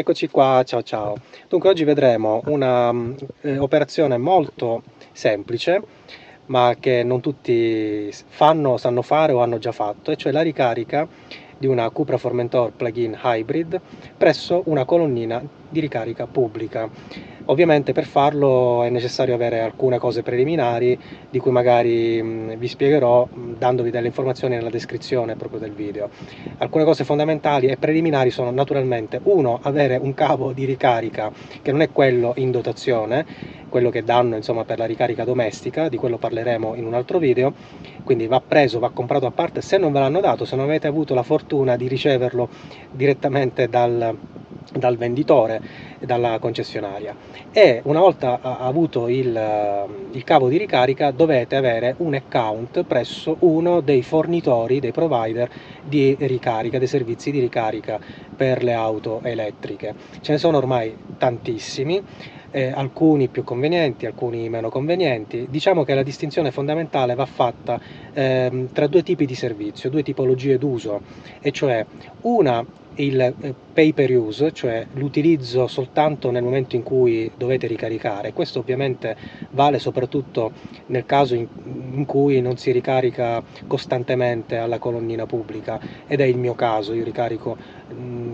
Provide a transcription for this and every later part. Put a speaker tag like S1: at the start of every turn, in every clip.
S1: Eccoci qua, ciao ciao. Dunque oggi vedremo una operazione molto semplice, ma che non tutti fanno, sanno fare o hanno già fatto, e cioè la ricarica di una Cupra Formentor plug-in hybrid presso una colonnina di ricarica pubblica. Ovviamente per farlo è necessario avere alcune cose preliminari di cui magari vi spiegherò dandovi delle informazioni nella descrizione proprio del video. Alcune cose fondamentali e preliminari sono naturalmente: uno, avere un cavo di ricarica che non è quello in dotazione, quello che danno insomma per la ricarica domestica, di quello parleremo in un altro video, quindi va preso, va comprato a parte se non ve l'hanno dato, se non avete avuto la fortuna di riceverlo direttamente dal venditore, dalla concessionaria. E una volta avuto il cavo di ricarica dovete avere un account presso uno dei fornitori, dei provider di ricarica, dei servizi di ricarica per le auto elettriche. Ce ne sono ormai tantissimi, alcuni più convenienti, alcuni meno convenienti. Diciamo che la distinzione fondamentale va fatta tra due tipi di servizio, due tipologie d'uso, e cioè una il pay per use, cioè l'utilizzo soltanto nel momento in cui dovete ricaricare. Questo ovviamente vale soprattutto nel caso in cui non si ricarica costantemente alla colonnina pubblica, ed è il mio caso. Io ricarico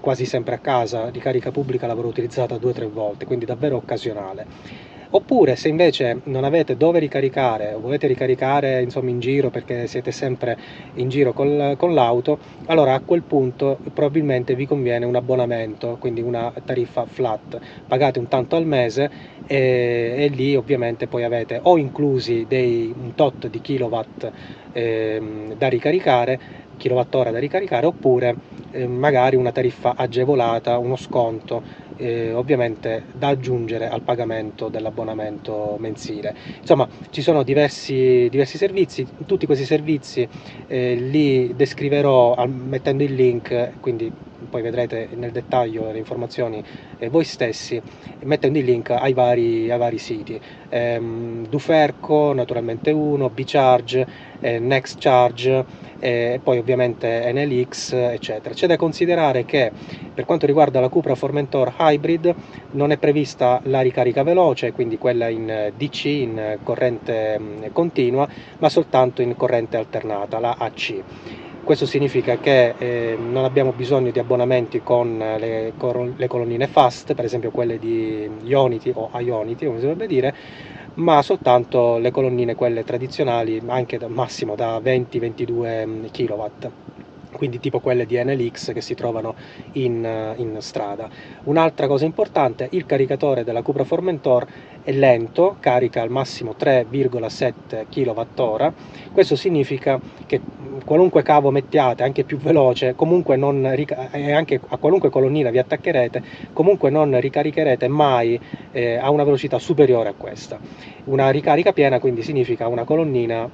S1: quasi sempre a casa, ricarica pubblica l'avrò utilizzata 2 o 3 volte, quindi davvero occasionale. Oppure se invece non avete dove ricaricare o volete ricaricare insomma in giro perché siete sempre in giro con l'auto, allora a quel punto probabilmente vi conviene un abbonamento, quindi una tariffa flat. Pagate un tanto al mese e lì ovviamente poi avete o inclusi un tot di kilowatt da ricaricare, kilowattora da ricaricare, oppure magari una tariffa agevolata, uno sconto ovviamente da aggiungere al pagamento dell'abbonamento mensile. Insomma, ci sono diversi servizi. Tutti questi servizi li descriverò mettendo il link, quindi poi vedrete nel dettaglio le informazioni voi stessi, mettendo il link ai vari siti. Duferco, naturalmente uno, Bcharge, NextCharge, e poi ovviamente NLX, eccetera. C'è da considerare che per quanto riguarda la Cupra Formentor Hybrid non è prevista la ricarica veloce, quindi quella in DC, in corrente continua, ma soltanto in corrente alternata, la AC. Questo significa che non abbiamo bisogno di abbonamenti con le colonnine fast, per esempio quelle di Ionity o Ionity, come si dovrebbe dire, ma soltanto le colonnine, quelle tradizionali, anche massimo da 20-22 kW, quindi tipo quelle di NLX che si trovano in strada. Un'altra cosa importante: il caricatore della Cupra Formentor è lento, carica al massimo 3,7 kWh. Questo significa che qualunque cavo mettiate, anche più veloce, comunque e anche a qualunque colonnina vi attaccherete, comunque non ricaricherete mai a una velocità superiore a questa. Una ricarica piena quindi significa una colonnina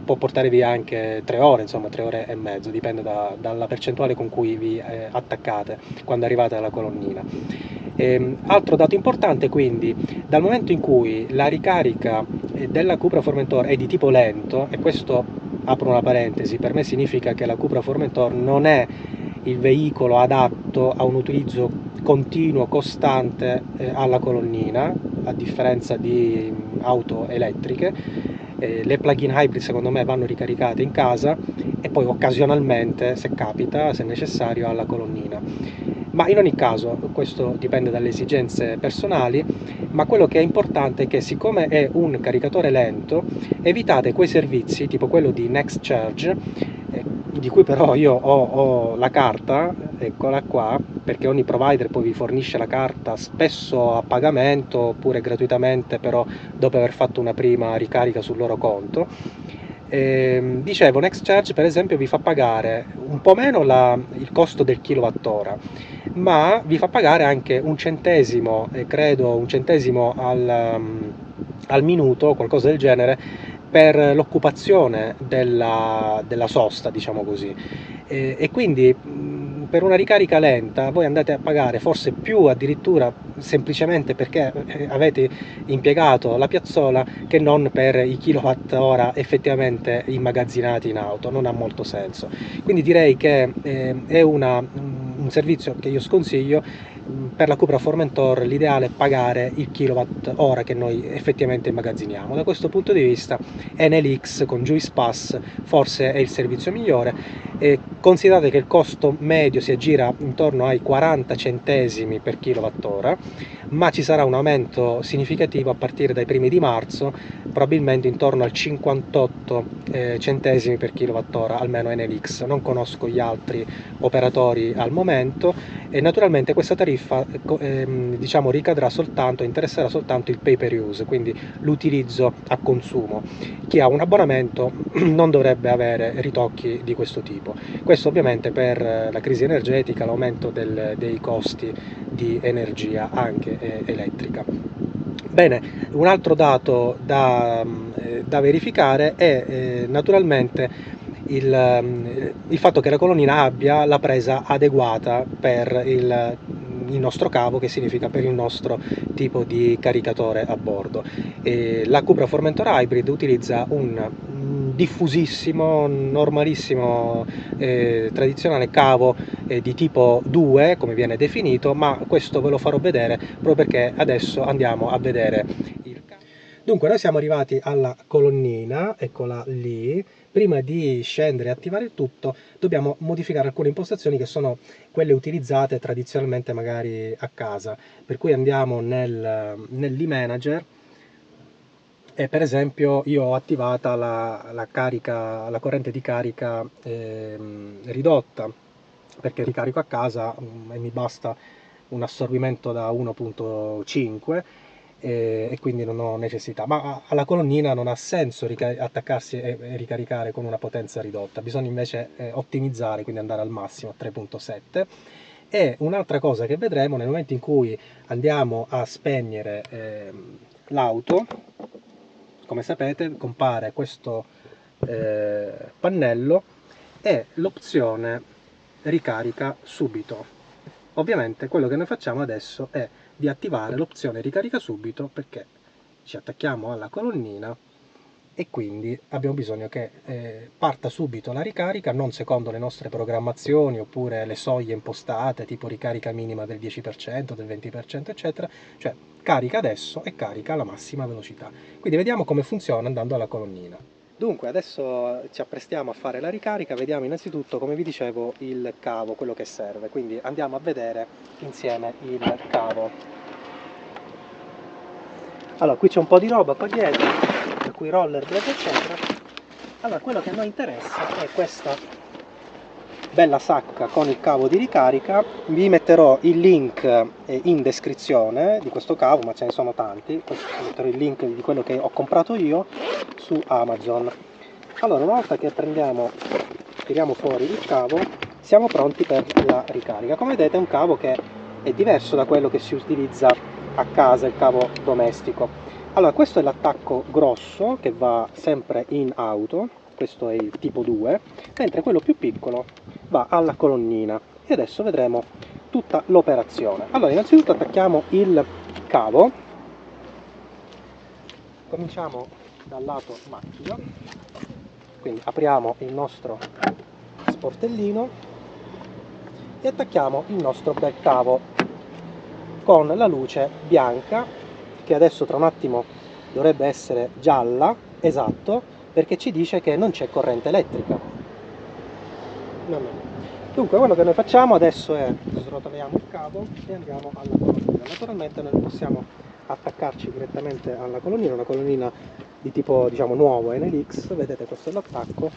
S1: può portare via anche 3 ore, insomma 3 ore e mezzo, dipende dalla percentuale con cui vi attaccate quando arrivate alla colonnina. Altro dato importante quindi: dal momento in cui la ricarica della Cupra Formentor è di tipo lento, e questo, apro una parentesi, per me significa che la Cupra Formentor non è il veicolo adatto a un utilizzo continuo, costante alla colonnina, a differenza di auto elettriche. Le plug-in hybrid secondo me vanno ricaricate in casa e poi occasionalmente, se capita, se necessario, alla colonnina. Ma in ogni caso questo dipende dalle esigenze personali, ma quello che è importante è che, siccome è un caricatore lento, evitate quei servizi tipo quello di NextCharge, di cui però io ho la carta, eccola qua, perché ogni provider poi vi fornisce la carta, spesso a pagamento oppure gratuitamente, però dopo aver fatto una prima ricarica sul loro conto. Dicevo, NextCharge per esempio vi fa pagare un po' meno il costo del kilowattora, ma vi fa pagare anche un centesimo, credo un centesimo al minuto o qualcosa del genere, per l'occupazione della sosta, diciamo così. E quindi per una ricarica lenta voi andate a pagare forse più, addirittura, semplicemente perché avete impiegato la piazzola, che non per i kilowattora effettivamente immagazzinati in auto. Non ha molto senso. Quindi direi che è un servizio che io sconsiglio, per la Cupra Formentor l'ideale è pagare il kilowatt ora che noi effettivamente immagazziniamo. Da questo punto di vista Enel X con Juice Pass forse è il servizio migliore, e considerate che il costo medio si aggira intorno ai 40 centesimi per kilowattora, ma ci sarà un aumento significativo a partire dai primi di marzo, probabilmente intorno al 58 centesimi per kilowattora, almeno Enel X. Non conosco gli altri operatori al momento, e naturalmente questa tariffa diciamo interesserà soltanto il pay per use, quindi l'utilizzo a consumo. Chi ha un abbonamento non dovrebbe avere ritocchi di questo tipo. Questo ovviamente per la crisi energetica, l'aumento dei costi di energia anche elettrica. Bene, un altro dato da verificare è naturalmente il fatto che la colonnina abbia la presa adeguata per il nostro cavo, che significa per il nostro tipo di caricatore a bordo. La Cupra Formentor Hybrid utilizza un diffusissimo, normalissimo, tradizionale cavo di tipo 2, come viene definito, ma questo ve lo farò vedere proprio perché adesso andiamo a vedere il cavo. Dunque, noi siamo arrivati alla colonnina, eccola lì. Prima di scendere e attivare il tutto dobbiamo modificare alcune impostazioni che sono quelle utilizzate tradizionalmente magari a casa, per cui andiamo nell'e-manager e per esempio io ho attivata la corrente di carica ridotta, perché ricarico a casa e mi basta un assorbimento da 1.5 e quindi non ho necessità, ma alla colonnina non ha senso attaccarsi e ricaricare con una potenza ridotta, bisogna invece ottimizzare, quindi andare al massimo a 3.7. E un'altra cosa che vedremo nel momento in cui andiamo a spegnere l'auto, come sapete compare questo pannello e l'opzione ricarica subito. Ovviamente quello che noi facciamo adesso è di attivare l'opzione ricarica subito, perché ci attacchiamo alla colonnina e quindi abbiamo bisogno che parta subito la ricarica, non secondo le nostre programmazioni oppure le soglie impostate, tipo ricarica minima del 10%, del 20%, eccetera, cioè carica adesso e carica alla massima velocità. Quindi vediamo come funziona andando alla colonnina. Dunque, adesso ci apprestiamo a fare la ricarica, vediamo innanzitutto, come vi dicevo, il cavo, quello che serve, quindi andiamo a vedere insieme il cavo. Allora, qui c'è un po' di roba qua dietro, per cui roller blade eccetera. Allora, quello che a noi interessa è questa bella sacca con il cavo di ricarica. Vi metterò il link in descrizione di questo cavo, ma ce ne sono tanti. Metterò il link di quello che ho comprato io su Amazon. Allora, una volta che tiriamo fuori il cavo, siamo pronti per la ricarica. Come vedete è un cavo che è diverso da quello che si utilizza a casa, il cavo domestico. Allora, questo è l'attacco grosso che va sempre in auto, questo è il tipo 2, mentre quello più piccolo va alla colonnina, e adesso vedremo tutta l'operazione. Allora, innanzitutto attacchiamo il cavo, cominciamo dal lato macchina, quindi apriamo il nostro sportellino e attacchiamo il nostro bel cavo con la luce bianca, che adesso tra un attimo dovrebbe essere gialla, esatto, perché ci dice che non c'è corrente elettrica. Dunque quello che noi facciamo adesso è srotoliamo il cavo e andiamo alla colonnina. Naturalmente noi possiamo attaccarci direttamente alla colonnina, una colonnina di tipo diciamo nuovo Enel X, vedete questo è l'attacco,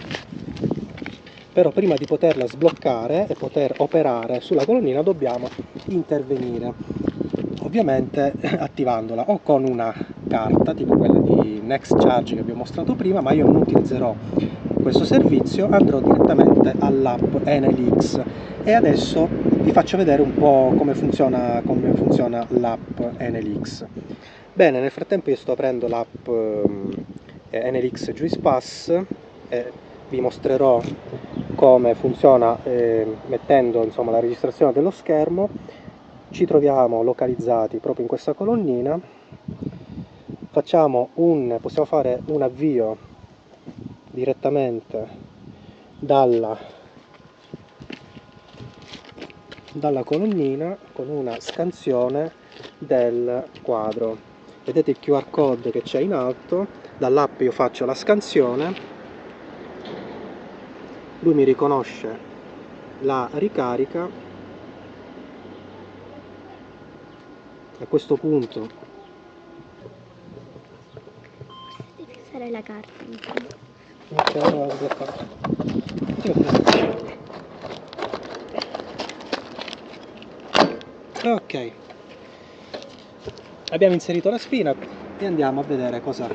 S1: però prima di poterla sbloccare e poter operare sulla colonnina dobbiamo intervenire, ovviamente attivandola o con una carta tipo quella di Next Charge che vi ho mostrato prima, ma io non utilizzerò questo servizio, andrò direttamente all'app Enel X e adesso vi faccio vedere un po' come funziona l'app Enel X. Bene, nel frattempo io sto aprendo l'app Enel X Juice Pass e vi mostrerò come funziona mettendo insomma la registrazione dello schermo. Ci troviamo localizzati proprio in questa colonnina, possiamo fare un avvio direttamente dalla colonnina con una scansione del quadro. Vedete il QR code che c'è in alto, dall'app io faccio la scansione, lui mi riconosce la ricarica. A questo punto
S2: devi fissare la carta.
S1: Ok, abbiamo inserito la spina e andiamo a vedere cosa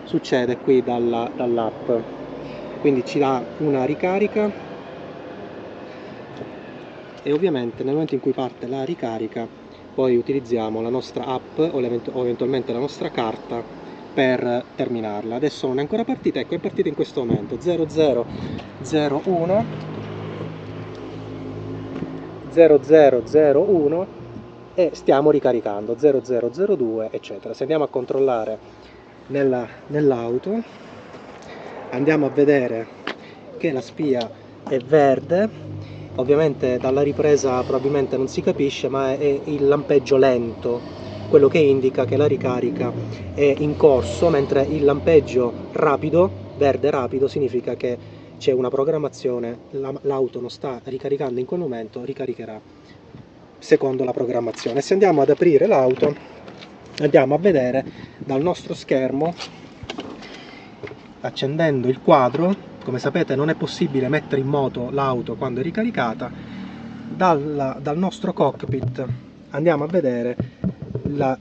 S1: succede qui dall'app. Quindi ci dà una ricarica e ovviamente nel momento in cui parte la ricarica poi utilizziamo la nostra app o eventualmente la nostra carta per terminarla. Adesso non è ancora partita, ecco, è partita in questo momento 0001 0001 e stiamo ricaricando 0002 eccetera. Se andiamo a controllare nell'auto andiamo a vedere che la spia è verde. Ovviamente dalla ripresa probabilmente non si capisce, ma è il lampeggio lento, quello che indica che la ricarica è in corso, mentre il lampeggio rapido, verde rapido, significa che c'è una programmazione, l'auto non sta ricaricando in quel momento, ricaricherà secondo la programmazione. Se andiamo ad aprire l'auto, andiamo a vedere dal nostro schermo, accendendo il quadro. Come sapete non è possibile mettere in moto l'auto quando è ricaricata. Dal nostro cockpit andiamo a vedere la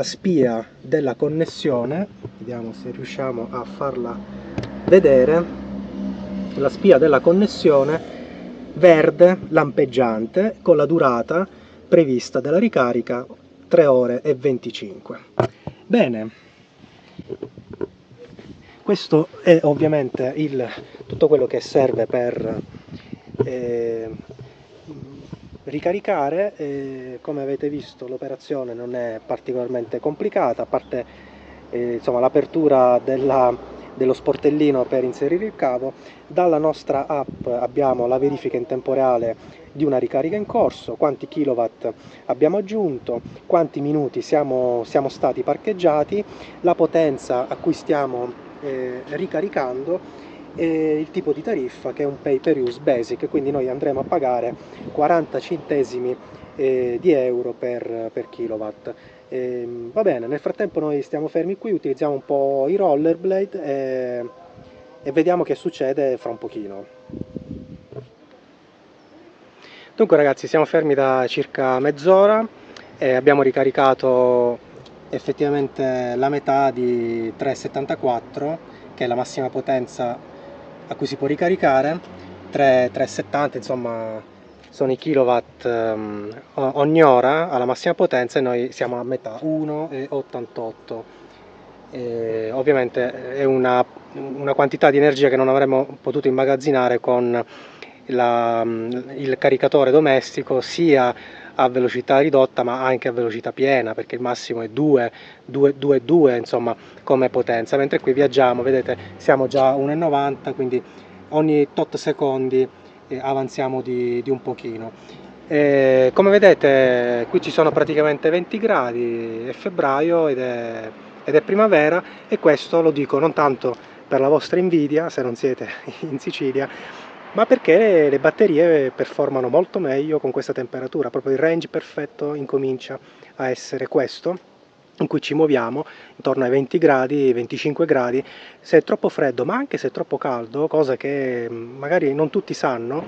S1: spia della connessione, vediamo se riusciamo a farla vedere, la spia della connessione verde lampeggiante con la durata prevista della ricarica 3 ore e 25. Bene, questo è ovviamente tutto quello che serve per ricaricare. Come avete visto l'operazione non è particolarmente complicata, a parte insomma, l'apertura dello sportellino per inserire il cavo. Dalla nostra app abbiamo la verifica in tempo reale di una ricarica in corso, quanti kilowatt abbiamo aggiunto, quanti minuti siamo stati parcheggiati, la potenza a cui stiamo ricaricando e il tipo di tariffa che è un pay per use basic, quindi noi andremo a pagare 40 centesimi di euro per kilowatt. Va bene, nel frattempo noi stiamo fermi qui, utilizziamo un po' i rollerblade e vediamo che succede fra un pochino. Dunque ragazzi, siamo fermi da circa mezz'ora e abbiamo ricaricato effettivamente la metà di 3,74, che è la massima potenza a cui si può ricaricare. 3,70 insomma sono i kilowatt ogni ora alla massima potenza, e noi siamo a metà, 1,88. Ovviamente è una quantità di energia che non avremmo potuto immagazzinare con il caricatore domestico, sia a velocità ridotta ma anche a velocità piena, perché il massimo è 2 insomma come potenza, mentre qui viaggiamo, vedete, siamo già a 1,90, quindi ogni tot secondi avanziamo di un pochino. Come vedete qui ci sono praticamente 20 gradi, è febbraio ed è primavera, e questo lo dico non tanto per la vostra invidia se non siete in Sicilia, ma perché le batterie performano molto meglio con questa temperatura. Proprio il range perfetto incomincia a essere questo, in cui ci muoviamo intorno ai 20 gradi, 25 gradi. Se è troppo freddo, ma anche se è troppo caldo, cosa che magari non tutti sanno,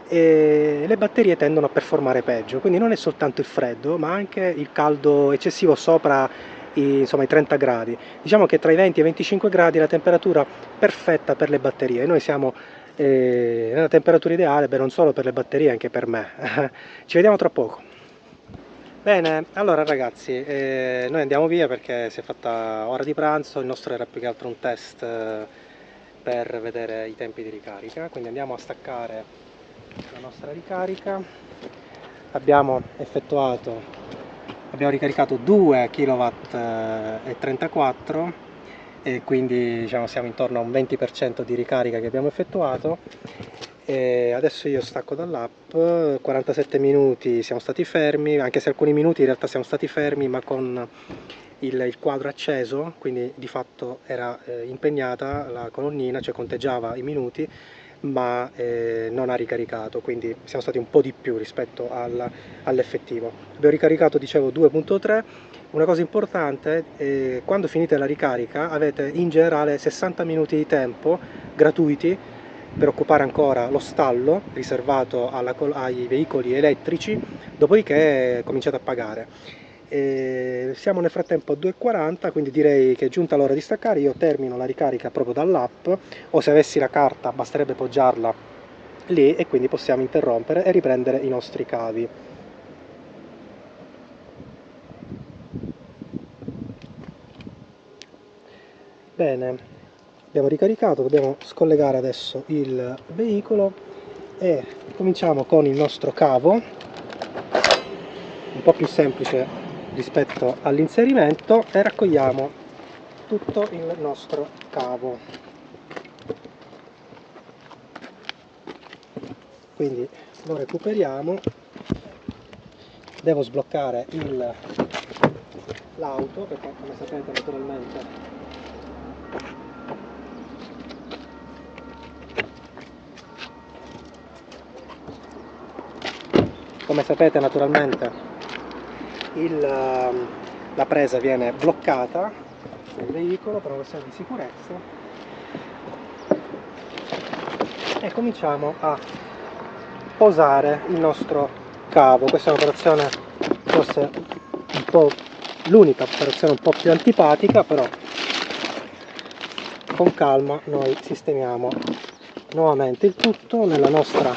S1: le batterie tendono a performare peggio. Quindi non è soltanto il freddo, ma anche il caldo eccessivo sopra insomma, i 30 gradi. Diciamo che tra i 20 e i 25 gradi è la temperatura perfetta per le batterie. Noi siamo nella temperatura ideale, non solo per le batterie, anche per me. Ci vediamo tra poco. Bene, allora ragazzi, noi andiamo via perché si è fatta ora di pranzo. Il nostro era più che altro un test per vedere i tempi di ricarica, quindi andiamo a staccare la nostra ricarica. Abbiamo ricaricato 2 kW e 34, e quindi diciamo, siamo intorno a un 20% di ricarica che abbiamo effettuato. E adesso io stacco dall'app, 47 minuti siamo stati fermi, anche se alcuni minuti in realtà siamo stati fermi ma con il quadro acceso, quindi di fatto era impegnata la colonnina, cioè conteggiava i minuti, ma non ha ricaricato, quindi siamo stati un po' di più rispetto all'effettivo. Abbiamo ricaricato, dicevo, 2.3. Una cosa importante, quando finite la ricarica avete in generale 60 minuti di tempo gratuiti per occupare ancora lo stallo riservato ai veicoli elettrici, dopodiché cominciate a pagare. Siamo nel frattempo a 2.40, quindi direi che è giunta l'ora di staccare. Io termino la ricarica proprio dall'app, o se avessi la carta basterebbe poggiarla lì e quindi possiamo interrompere e riprendere i nostri cavi. Bene, abbiamo ricaricato, dobbiamo scollegare adesso il veicolo e cominciamo con il nostro cavo, un po' più semplice rispetto all'inserimento, e raccogliamo tutto il nostro cavo. Quindi lo recuperiamo, devo sbloccare l'auto perché, come sapete, naturalmente la presa viene bloccata nel veicolo per una questione di sicurezza, e cominciamo a posare il nostro cavo. Questa è un'operazione forse un po' l'unica operazione un po' più antipatica, però con calma noi sistemiamo nuovamente il tutto nella nostra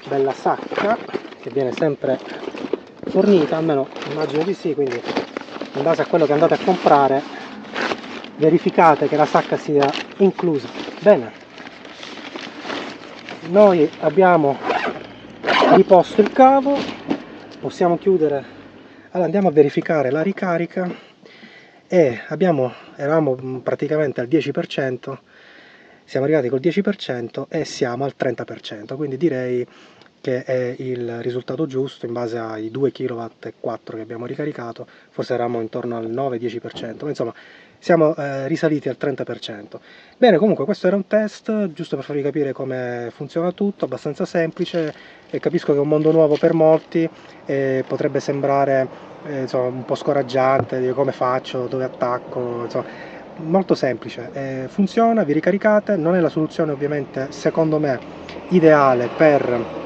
S1: bella sacca, che viene sempre fornita, almeno immagino di sì, quindi in base a quello che andate a comprare verificate che la sacca sia inclusa. Bene, noi abbiamo riposto il cavo, possiamo chiudere. Allora andiamo a verificare la ricarica e eravamo praticamente al 10%, siamo arrivati col 10% e siamo al 30%, quindi direi che è il risultato giusto in base ai 2 kW e 4 che abbiamo ricaricato. Forse eravamo intorno al 9-10%, ma insomma siamo risaliti al 30%. Bene, comunque questo era un test giusto per farvi capire come funziona tutto, abbastanza semplice, e capisco che è un mondo nuovo per molti e potrebbe sembrare insomma, un po' scoraggiante, dire come faccio, dove attacco, insomma molto semplice, funziona, vi ricaricate. Non è la soluzione ovviamente secondo me ideale per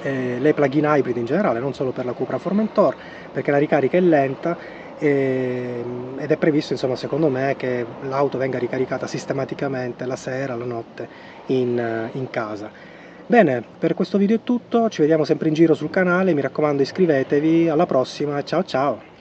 S1: le plug-in hybrid in generale, non solo per la Cupra Formentor, perché la ricarica è lenta ed è previsto, insomma, secondo me, che l'auto venga ricaricata sistematicamente la sera, la notte in casa. Bene, per questo video è tutto, ci vediamo sempre in giro sul canale, mi raccomando iscrivetevi, alla prossima, ciao ciao!